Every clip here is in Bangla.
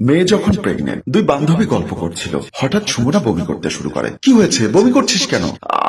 মেয়ে যখন প্রেগনেন্ট, দুই বান্ধবী গল্প করছিল। হঠাৎ সুমনা বমি করতে শুরু করে। কি হয়েছে, বমি করছিস কেন?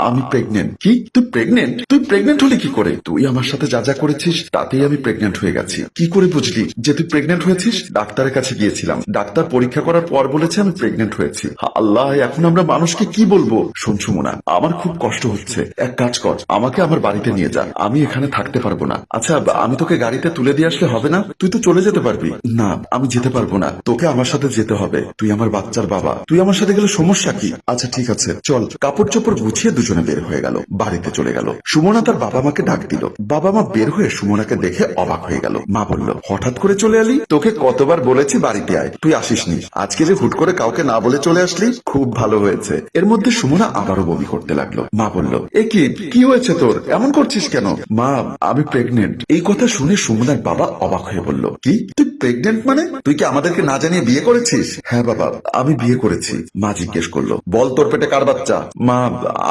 আমি প্রেগনেন্ট। কি, তুই প্রেগনেন্ট? তুই প্রেগনেন্ট হলি কি করে? তুই আমার সাথে যা যা করেছিস তাতেই আমি প্রেগনেন্ট হয়ে গেছি। কি করে বুঝলি যে তুই প্রেগনেন্ট হয়েছিস? ডাক্তারের কাছে গিয়েছিলাম, ডাক্তার পরীক্ষা করার পর বলেছে আমি প্রেগনেন্ট হয়েছি। আল্লাহ, এখন আমরা মানুষকে কি বলবো? শোন সুমনা, আমার খুব কষ্ট হচ্ছে, এক কাজ কর, আমাকে আমার বাড়িতে নিয়ে যা, আমি এখানে থাকতে পারবো না। আচ্ছা, আমি তোকে গাড়িতে তুলে দিয়ে আসলে হবে না? তুই তো চলে যেতে পারবি। না, আমি যেতে পারবো না, তোকে আমার সাথে যেতে হবে। তুই আমার বাচ্চার বাবা, তুই আমার সাথে গেলে সমস্যা কি? আচ্ছা ঠিক আছে চল। কাপড় চোপড় গুছিয়ে দুজনে বের হয়ে গেল, বাড়িতে চলে গেল। সুমনা তার বাবা মাকে ডাক দিল। বাবা মা বের হয়ে সুমনাকে দেখে অবাক হয়ে গেল। মা বলল, হঠাৎ করে চলে এলি? তোকে কতবার বলেছি বাড়িতে আয়, তুই আসিসনি। আজকে যে হুট করে কাউকে না বলে চলে আসলি, খুব ভালো হয়েছে। এর মধ্যে সুমনা আবারও বমি করতে লাগলো। মা বলল, এ কি হয়েছে তোর, এমন করছিস কেন? মা, আমি প্রেগনেন্ট। এই কথা শুনে সুমনার বাবা অবাক হয়ে বলল, কি, তুই প্রেগনেন্ট মানে? তুই কি আমাদেরকে না জানিয়ে বিয়ে করেছিস? হ্যাঁ বাবা, আমি বিয়ে করেছি। মা জিজ্ঞেস করলো, বল তোর পেটে কার বাচ্চা? মা,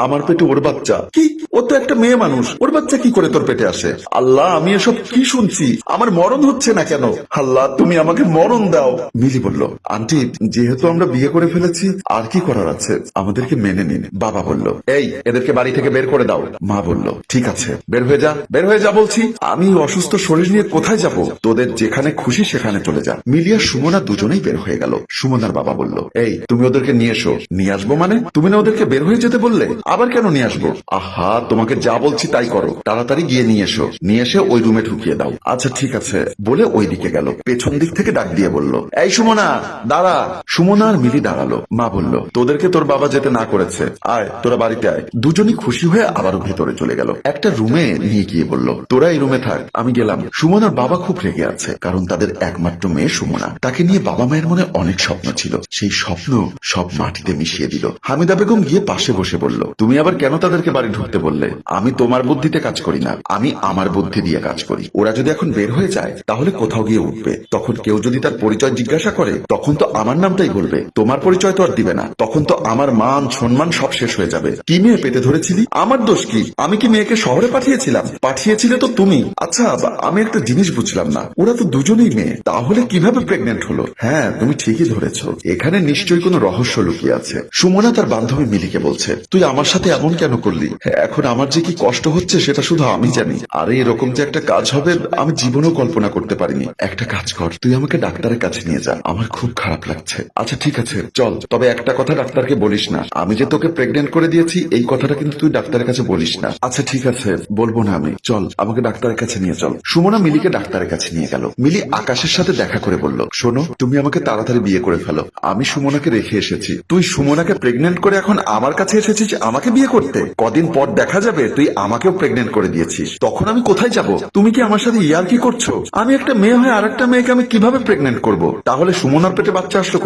আমার পেটে ওর বাচ্চা। কি, ও তো একটা মেয়ে মানুষ, ওর বাচ্চা কি করে তোর পেটে আসে? আল্লাহ, আমি এসব কি শুনছি? আমার মরণ হচ্ছে না কেন? আল্লাহ, তুমি আমাকে মরণ দাও। মিলি বলল, আন্টি, যেহেতু আমরা বিয়ে করে ফেলেছি, আর কি করার আছে, আমাদেরকে মেনে নিন। বাবা বলল, এই, এদেরকে বাড়ি থেকে বের করে দাও। মা বলল, ঠিক আছে, বের হয়ে যা, বের হয়ে যা বলছি। আমি অসুস্থ শরীর নিয়ে কোথায় যাব? তোদের যেখানে খুশি সেখানে চলে যা। মিলিয়া সুমনা দুজনেই বের হয়ে গেল। সুমনার বাবা বলল, এই, তুমি ওদেরকে নিয়ে এসো। নিয়ে আসবো মানে? তুমি না ওদেরকে বের হয়ে যেতে বললে, আবার কেন নিয়ে আসবো? আহা, তোমাকে যা বলছি তাই করো, তাড়াতাড়ি গিয়ে নিয়ে এসো, নিয়ে এসে ওই রুমে ঢুকিয়ে দাও। আচ্ছা ঠিক আছে বলে ওই দিকে গেল। পেছন দিক থেকে ডাক দিয়ে বলল, এই সুমনা, দাঁড়া। সুমনা আর মিলি দাঁড়ালো। মা বলল, তোদেরকে তোর বাবা যেতে না করেছে, আয় তোরা বাড়িতে আয়। দুজনই খুশি হয়ে আবারও ভেতরে চলে গেল। একটা রুমে নিয়ে গিয়ে বলল, তোরা এই রুমে থাক, আমি গেলাম। সুমনার বাবা খুব রেগে আছে, কারণ তাদের একমাত্র মেয়ে সুমনা। তাকে নিয়ে বাবা মায়ের মনে অনেক স্বপ্ন ছিল, সেই স্বপ্ন সব মাটিতে মিশিয়ে দিল। হামিদা বেগম গিয়ে পাশে বসে বলল, তুমি আবার কেন তাদেরকে বাড়ি ঢুকতে বললে? আমি তোমার বুদ্ধিতে কাজ করি না, আমি আমার বুদ্ধি দিয়ে কাজ করি। ওরা যদি এখন বের হয়ে যায় তাহলে কোথাও গিয়ে উঠবে, তখন কেউ যদি তার পরিচয় জিজ্ঞাসা করে তখন তো আমার নামটাই বলবে, তোমার পরিচয় তো আর দিবে না। তখন তো আমার মান সম্মান সব শেষ হয়ে যাবে। কি মেয়ে পেটে ধরেছিলি? আমার দোষ কি? আমি কি মেয়েকে শহরে পাঠিয়েছিলাম? পাঠিয়েছিলে তো তুমি। আচ্ছা, আমি একটা জিনিস বুঝলাম না, ওরা তো দুজনেই মেয়ে, তাহলে কিভাবে প্রেগনেন্ট হলো? হ্যাঁ, তুমি ঠিকই ধরেছো, এখানে নিশ্চয়ই কোনো রহস্য লুকিয়ে আছে। সুমনা তার বান্ধবী মিলিকে বলছে, তুই আমার সাথে এমন কেন করলি? এখন আমার যে কি কষ্ট হচ্ছে সেটা শুধু আমি জানি। আরে এরকম যে একটা কাজ হবে আমি জীবনেও কল্পনা করতে পারিনি। একটা কাজ কর, তুই আমাকে ডাক্তারের কাছে নিয়ে যা, আমার খুব খারাপ লাগছে। আচ্ছা ঠিক আছে চল, তবে একটা কথা ডাক্তারকে বলিস না, আমি যে তোকে প্রেগনেন্ট করে দিয়েছি এই কথাটা কিন্তু তুই ডাক্তারের কাছে বলিস না। আচ্ছা ঠিক আছে, বলবো না আমি। চল, আমাকে ডাক্তারের কাছে নিয়ে চল। সুমনা মিলিকে ডাক্তারের কাছে নিয়ে গেল। মিলি আকাশের সাথে দেখা করে বলল, শোনো, তুমি আমাকে তাড়াতাড়ি বিয়ে করে ফেলো, আমি সুমনাকে রেখে এসেছি। তুই সুমনাকে প্রেগনেন্ট করে এখন আমার কাছে এসেছিস আমাকে বিয়ে করতে? কদিন পর দেখা যাবে তুই আমাকেও প্রেগনেন্ট করে দিয়েছিস, তখন আমি কোথায় যাব? তুমি কি আমার সাথে ইয়ার কি করছো? আমি একটা মেয়ে হয়ে আর একটা মেয়েকে আমি কিভাবে প্রেগনেন্ট করব? তাহলে সুমনার পেটে বাচ্চা আসলো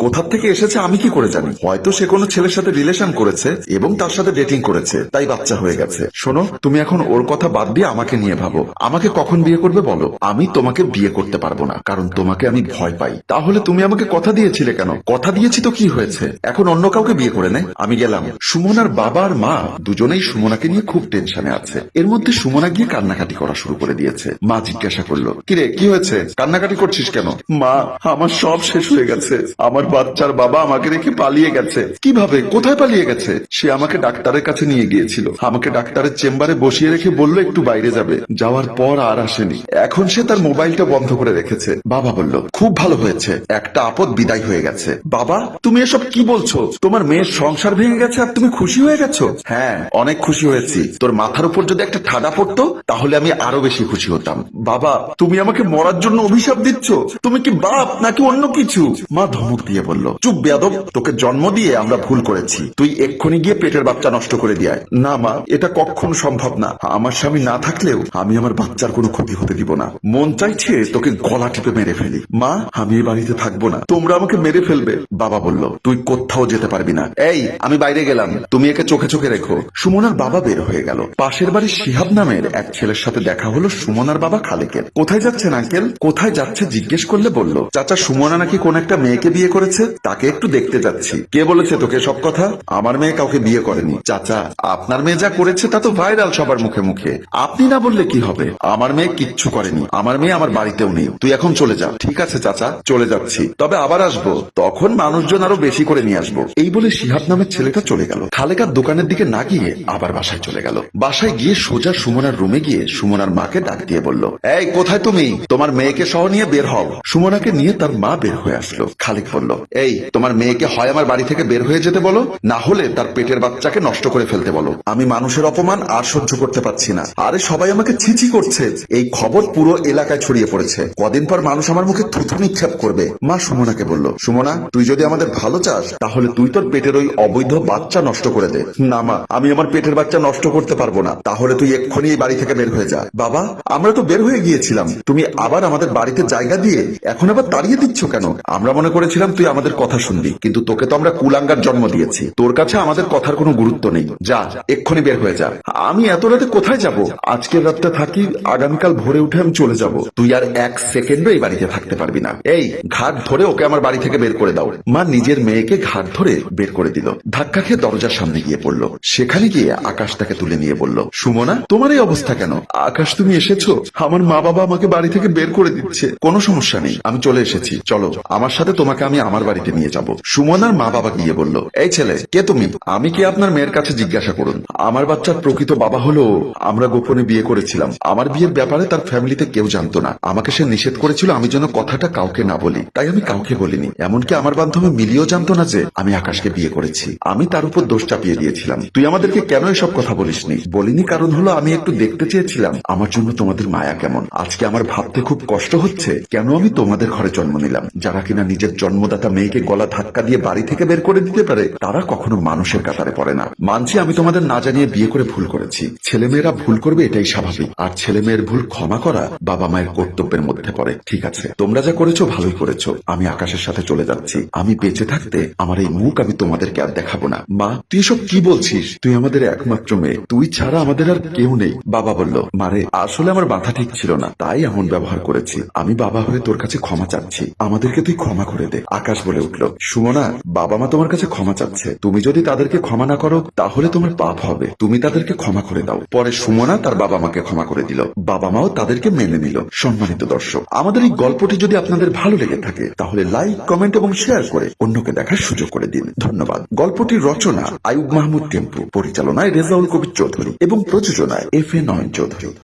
কোথা থেকে এসেছে আমি কি করে জানি? হয়তো সে কোনো ছেলের সাথে রিলেশন করেছে এবং তার সাথে ডেটিং করেছে, তাই বাচ্চা হয়ে গেছে। শোনো, তুমি এখন ওর কথা বাদ দিয়ে আমাকে নিয়ে ভাবো, আমাকে কখন বিয়ে করবে বলো? আমি তোমাকে বিয়ে করতে পারবো না, কারণ তোমাকে আমি ভয় পাই। তাহলে তুমি আমাকে কথা দিয়েছিলে কেন? কথা দিয়েছি তো কি হয়েছে, এখন অন্য কাউকে বিয়ে করে নে। আমি গেলাম। সুমনার বাবা আর মা দুজনেই সুমনাকে নিয়ে খুব টেনশনে আছে। এর মধ্যে সুমনা গিয়ে কান্নাকাটি করা শুরু করে দিয়েছে। মা জিজ্ঞাসা করলো, কিরে কি হয়েছে, কান্নাকাটি করছিস কেন? মা, আমার সব শেষ হয়ে গেছে, আমার বাচ্চার বাবা আমাকে রেখে পালিয়ে গেছে। কিভাবে, কোথায় পালিয়ে গেছে? সে আমাকে ডাক্তারের কাছে নিয়ে গিয়েছিল, আমাকে ডাক্তারের চেম্বারে বসিয়ে রেখে বলল একটু বাইরে যাবে, যাওয়ার পর আর আসেনি। এখন সে তার মোবাইলটা বন্ধ করে রেখেছে। বাবা বলল, খুব ভালো হয়েছে, একটা আপদ বিদায় হয়ে গেছে। বাবা, তুমি এসব কি বলছো? তোমার মেয়ের সংসার ভেঙে গেছে আর তুমি খুশি হয়ে গেছো? হ্যাঁ, অনেক খুশি হয়েছি। তোর মাথার উপর যদি একটা ঠাডা পড়তো তাহলে আমি আরো বেশি খুশি হতাম। বাবা, তুমি আমাকে মরার জন্য অভিশাপ দিচ্ছ? তুমি কি বাপ নাকি অন্য কিছু? মা ধমক দিয়ে বলল, চুপ বেয়াদব, তোকে জন্ম দিয়ে আমরা ভুল করেছি, তুই এক্ষুনি গিয়ে পেটের বাচ্চা নষ্ট করে দিয়ে আয়। না মা, এটা কখনো সম্ভব না, আমার স্বামী না থাকলেও আমি আমার বাচ্চার কোনো ক্ষতি হতে দিব না। মন চাইছে তোকে গলা টিপে মেরে ফেলি। মা, আমি এই বাড়িতে থাকবো না, তোমরা আমাকে মেরে ফেলবে। বাবা বলল, তুই কোথাও যেতে পারবি না। এই, আমি বাইরে গেলাম, তুমি একে চোখে চোখে রেখো। সুমনার বাবা বের হয়ে গেল। পাশের বাড়ির শিহাব নামের এক ছেলের সাথে দেখা হলো সুমনার বাবা খালেকের। কোথায় যাচ্ছেন আঙ্কেল? কোথায় যাচ্ছে জিজ্ঞেস করলে বলল, চাচা, সুমনা নাকি কোন একটা মেয়েকে বিয়ে করেছে, তাকে একটু দেখতে যাচ্ছি। কে বলেছে তোকে সব কথা? আমার মেয়ে কাউকে বিয়ে করেনি। চাচা, আপনার মেয়ে যা করেছে তা তো ভাইরাল সবার মুখে মুখে, আপনি না বললে কি হবে? আমার মেয়ে কিচ্ছু করেনি, আমার মেয়ে আমার বাড়িতেও নেই, তুই এখন চলে যা। ঠিক আছে চাচা, চলে যাচ্ছি, তবে আবার আসবো, তখন মানুষজন আরো বেশি করে নিয়ে আসবো। এই বলে শিহাব নামের ছেলেটা চলে গেল। খালেকার দোকানের দিকে না গিয়ে আবার বাসায় চলে গেল। বাসায় গিয়ে সোজা সুমনার রুমে গিয়ে সুমনার মাকে ডাক দিয়ে বলল, এই কোথায় তুমি? তোমার মেয়েকে সহ নিয়ে বের হও। সুমনাকে নিয়ে তার মা বের হয়ে আসলো। খালিক বলল, এই তোমার মেয়েকে হয় আমার বাড়ি থেকে বের হয়ে যেতে বলো, না হলে তার পেটের বাচ্চাকে নষ্ট করে ফেলতে বলো। আমি মানুষের অপমান আর সহ্য করতে পারছি না। আরে সবাই আমাকে ছিছি করছে, এই খবর পুরো এলাকায় ছড়িয়ে পড়েছে। কদিন পর মানুষ আমার মুখে থুথু নিক্ষেপ করবে। মা সুমনাকে বলল, সুমনা তুই যদি আমাদের ভালো চাস তাহলে তুই তোর পেটের ওই অবৈধ বাচ্চা নষ্ট করে দে। না মা, আমি আমার পেটের বাচ্চা নষ্ট করতে পারবো না। তাহলে তুই এক্ষুনি এই বাড়ি থেকে বের হয়ে যা। বাবা, আমরা তো বের হয়ে গিয়েছিলাম, তুমি আবার আমাদের বাড়িতে জায়গা দিয়ে এখন আবার তাড়িয়ে দিচ্ছ কেন? আমরা মনে করেছিলাম তুই আমাদের কথা শুনবি, কিন্তু তোকে তো আমরা কুলাঙ্গার জন্ম দিয়েছি। তোর কাছে আমাদের কথার কোনো গুরুত্ব নেই। যা, এক্ষুনি বের হয়ে যা। আমি এত রাতে কোথায় যাব? আজকের রাতটা থাকি, আগামীকাল ভোরে উঠে আমি চলে যাব। তুই আর এক সেকেন্ডও এই বাড়িতে থাকতে পারবি না। এই ঘাট ধরে ওকে আমার বাড়ি থেকে বের করে দাও। মা নিজের মেয়েকে ঘাট ধরে বের করে দিল। ধাক্কা খেয়ে দরজার সামনে গিয়ে পড়লো। সেখানে গিয়ে আকাশ তাকে তুলে নিয়ে বলল, সুমনা তোমার এই অবস্থা কেন? আকাশ তুমি এসেছো? আমার মা বাবা আমাকে বাড়ি থেকে বের করে দিচ্ছে। কোনো সমস্যা নেই, আমি চলে এসেছি, চলো আমার সাথে, তোমাকে আমি আমার বাড়িতে নিয়ে যাব। সুমনার মা বাবা গিয়ে বলল, এই ছেলে কে তুমি? আমি কি আপনার মেয়ের কাছে জিজ্ঞাসা করুন। আমার বাচ্চার প্রকৃত বাবা হলো, আমরা গোপনে বিয়ে করেছিলাম। আমার বিয়ের ব্যাপারে তার ফ্যামিলিতে কেউ জানতো না। আমাকে সে নিষেধ করেছিল আমি যেন কথাটা কাউকে না বলি, তাই আমি কাউকে বলিনি। এমনকি আমার বান্ধবী মিলিও জানতো না যে আমি আকাশকে বিয়ে করেছি। আমি তার উপর দোষ চাপিয়ে দিয়েছিলাম। তুই আমাদেরকে কেন এসব কথা বলিসনি? বলিনি কারণ হলো আমি একটু দেখতে চেয়েছিলাম আমার জন্য তোমাদের মায়া কেমন। আজকে আমার ভাবতে খুব কষ্ট হচ্ছে কেন আমি তোমাদের ঘরে জন্ম নিলাম। যারা কিনা নিজের জন্মদাতা মেয়েকে গলা ধাক্কা দিয়ে বাড়ি থেকে বের করে দিতে পারে, তারা কখনো মানুষের কাতারে পড়ে না। মানছি আমি তোমাদের না জানিয়ে বিয়ে করে ভুল করেছি। ছেলেমেয়েরা ভুল করবে, এটাই স্বাভাবিক। আর ছেলে মেয়ের ভুল ক্ষমা করা বাবা মায়ের কর্তব্যের মধ্যে পড়ে। ঠিক আছে, তোমরা যা করেছো ভালোই করেছো। আমি আকাশের সাথে চলে যাচ্ছি। আমি বেঁচে থাকতে আমার এই মুখ আমি তোমাদেরকে আর দেখাবো না। মা তুই এসব কি বলছিস? তুই আমাদের একমাত্র মেয়ে, তুই ছাড়া আমাদের আর কেউ নেই। বাবা বলল, মারে আসলে আমার মাথা ঠিক ছিল না, তাই এমন ব্যবহার করেছি। আমি বাবা হয়ে তোর কাছে ক্ষমা চাচ্ছি, আমাদেরকে তুই ক্ষমা করে দে। আকাশ বলে উঠল, সুমনা বাবা মা তোমার কাছে ক্ষমা চাচ্ছে, তুমি যদি তাদেরকে ক্ষমা না করো তাহলে তোমার পাপ হবে। তুমি তাদেরকে ক্ষমা করে দাও। পরে সুমনা তার বাবা মাকে ক্ষমা করে দিল। বাবা মাও তাদেরকে মেনে নিল। সম্মানিত দর্শক, আমাদের এই গল্পটি যদি আপনাদের ভালো লেগে থাকে তাহলে লাইক, কমেন্ট এবং শেয়ার করে অন্যকে দেখার সুযোগ করে দিন। ধন্যবাদ। গল্পটির রচনা আইয়ুব মাহমুদ টেম্পু, পরিচালনায় রেজাউল কবির চৌধুরী এবং প্রযোজনায় FA নয়ন চৌধুরী।